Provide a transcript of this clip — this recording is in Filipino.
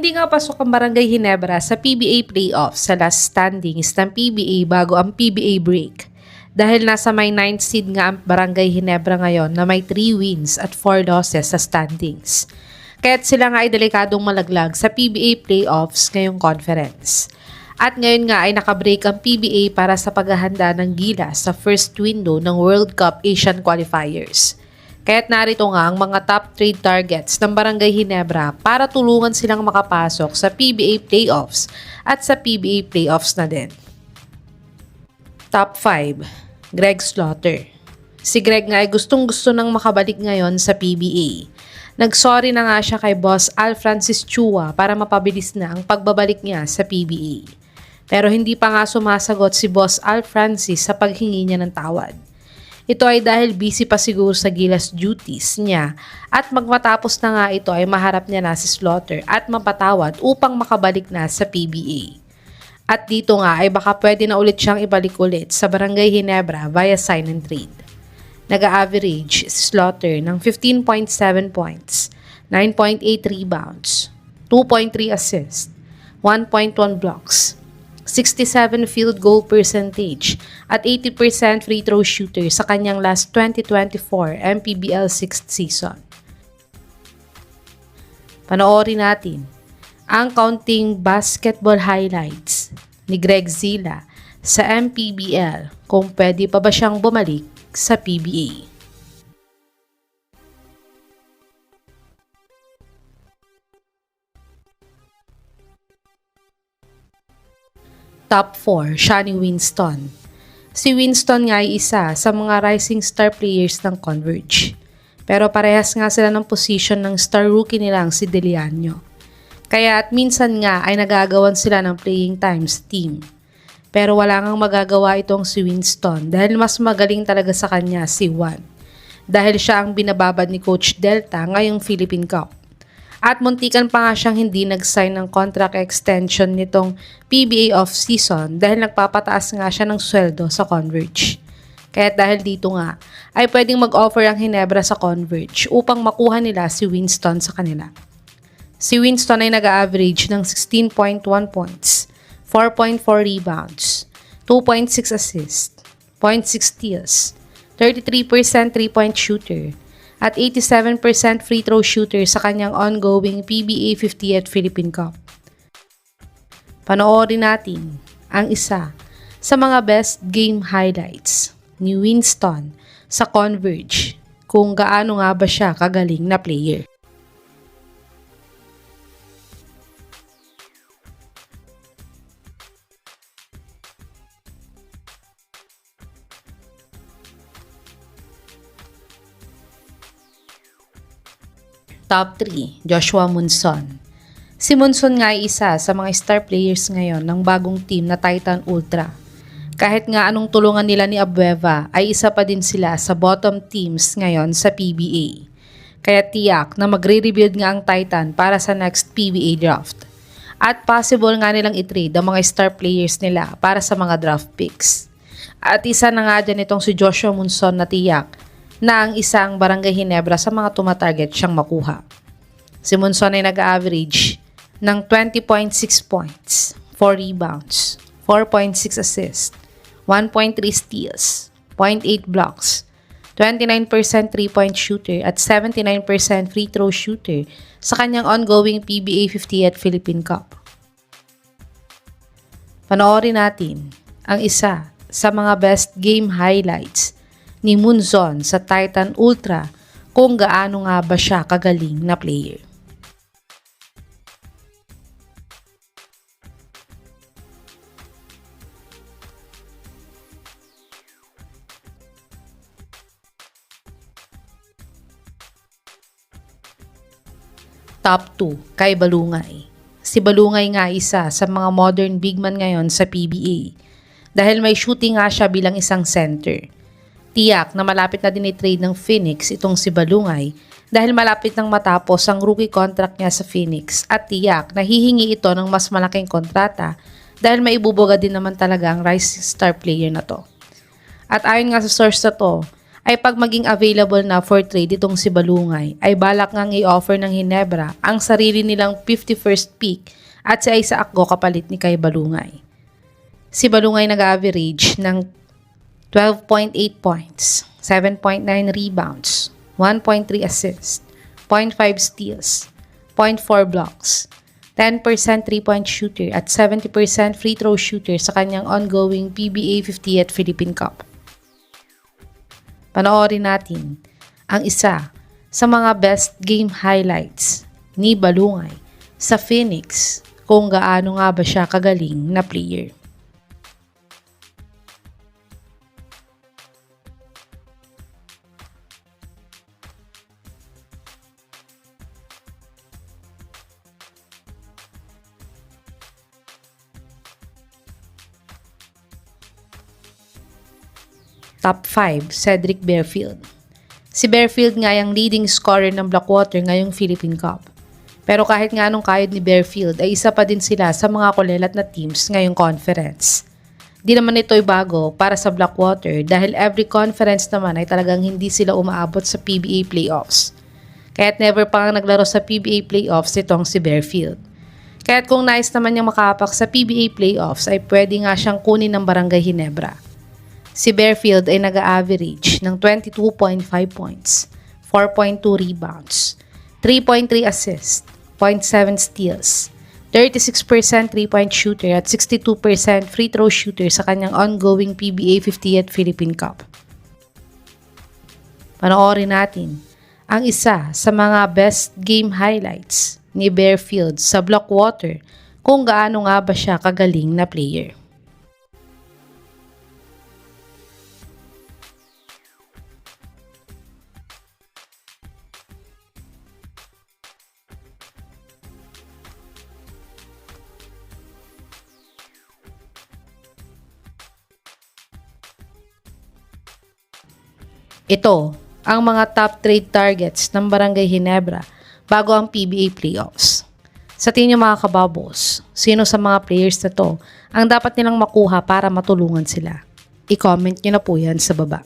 Hindi nga pasok ang Barangay Ginebra sa PBA playoffs sa last standings ng PBA bago ang PBA break. Dahil nasa may 9th seed nga ang Barangay Ginebra ngayon na may 3 wins at 4 losses sa standings. Kaya't sila nga ay delikadong malaglag sa PBA playoffs ngayong conference. At ngayon nga ay nakabreak ang PBA para sa paghahanda ng Gilas sa first window ng World Cup Asian Qualifiers. Kaya't narito nga ang mga top trade targets ng Barangay Ginebra para tulungan silang makapasok sa PBA playoffs at sa PBA playoffs na din. Top 5. Greg Slaughter. Si Greg nga ay gustong-gusto nang makabalik ngayon sa PBA. Nagsorry na nga siya kay Boss Al Francis Chua para mapabilis na ang pagbabalik niya sa PBA. Pero hindi pa nga sumasagot si Boss Al Francis sa paghingi niya ng tawad. Ito ay dahil busy pa siguro sa Gilas duties niya at magmatapos na nga ito ay maharap niya na si Slaughter at mapatawad upang makabalik na sa PBA. At dito nga ay baka pwede na ulit siyang ibalik ulit sa Barangay Ginebra via sign and trade. Nag-average si Slaughter ng 15.7 points, 9.8 rebounds, 2.3 assists, 1.1 blocks, 67 field goal percentage at 80% free throw shooter sa kanyang last 2024 MPBL 6th season. Panoorin natin ang counting basketball highlights ni Greg Zila sa MPBL kung pwede pa ba siyang bumalik sa PBA. Top 4, Shani Winston. Si Winston nga ay isa sa mga rising star players ng Converge. Pero parehas nga sila ng position ng star rookie nilang si Deliano. Kaya at minsan nga ay nagagawan sila ng playing time sa team. Pero wala ngang magagawa itong si Winston dahil mas magaling talaga sa kanya si Juan. Dahil siya ang binababad ni Coach Delta ngayong Philippine Cup. At muntikan pa nga siyang hindi nag-sign ng contract extension nitong PBA off-season dahil nagpapataas nga siya ng sweldo sa Converge. Kaya dahil dito nga, ay pwedeng mag-offer ang Ginebra sa Converge upang makuha nila si Winston sa kanila. Si Winston ay nag-average ng 16.1 points, 4.4 rebounds, 2.6 assists, 0.6 steals, 33% 3-point shooter, at 87% free throw shooter sa kanyang ongoing PBA 50th Philippine Cup. Panoorin natin ang isa sa mga best game highlights ni Winston sa Converge kung gaano nga ba siya kagaling na player. Top 3, Joshua Monson. Si Monson nga ay isa sa mga star players ngayon ng bagong team na Titan Ultra. Kahit nga anong tulungan nila ni Abueva ay isa pa din sila sa bottom teams ngayon sa PBA. Kaya tiyak na magre-rebuild nga ang Titan para sa next PBA draft. At possible nga nilang i-trade ang mga star players nila para sa mga draft picks. At isa na nga dyan itong si Joshua Monson na tiyak na ang isang Barangay Ginebra sa mga tumatarget siyang makuha. Si Monson ay nag-average ng 20.6 points, 4 rebounds, 4.6 assists, 1.3 steals, 0.8 blocks, 29% 3-point shooter at 79% free throw shooter sa kanyang ongoing PBA 50th Philippine Cup. Panoorin natin ang isa sa mga best game highlights ni Monson sa Titan Ultra kung gaano nga ba siya kagaling na player. Top 2, kay Balungay. Si Balungay nga isa sa mga modern big man ngayon sa PBA dahil may shooting nga siya bilang isang center. Tiyak na malapit na din i-trade ng Phoenix itong si Balungay dahil malapit nang matapos ang rookie contract niya sa Phoenix at tiyak na hihingi ito ng mas malaking kontrata dahil maibubuga din naman talaga ang rising star player na to. At ayon nga sa source na to, ay pag maging available na for trade itong si Balungay, ay balak ngang i-offer ng Ginebra ang sarili nilang 51st pick at si Isaac Go kapalit ni kay Balungay. Si Balungay nag-average ng 12.8 points, 7.9 rebounds, 1.3 assists, 0.5 steals, 0.4 blocks, 10% 3-point shooter at 70% free throw shooter sa kanyang ongoing PBA 50th Philippine Cup. Panoorin natin ang isa sa mga best game highlights ni Balungay sa Phoenix kung gaano nga ba siya kagaling na player. Top 5, Cedric Barefield. Si Barefield nga yung leading scorer ng Blackwater ngayong Philippine Cup. Pero kahit nga anong kayod ni Barefield ay isa pa din sila sa mga kulelat na teams ngayong conference. Di naman ito'y bago para sa Blackwater dahil every conference naman ay talagang hindi sila umaabot sa PBA playoffs. Kaya't never pa nga naglaro sa PBA playoffs itong si Barefield. Kaya't kung nais naman niyang makapak sa PBA playoffs ay pwede nga siyang kunin ng Barangay Ginebra. Si Barefield ay nag-average ng 22.5 points, 4.2 rebounds, 3.3 assists, 0.7 steals, 36% 3-point shooter at 62% free throw shooter sa kanyang ongoing PBA 50th Philippine Cup. Panoorin natin ang isa sa mga best game highlights ni Barefield sa Blackwater kung gaano nga ba siya kagaling na player. Ito ang mga top trade targets ng Barangay Ginebra bago ang PBA playoffs. Sa tingin niyo mga kababos, sino sa mga players na to ang dapat nilang makuha para matulungan sila? I-comment niyo na po yan sa baba.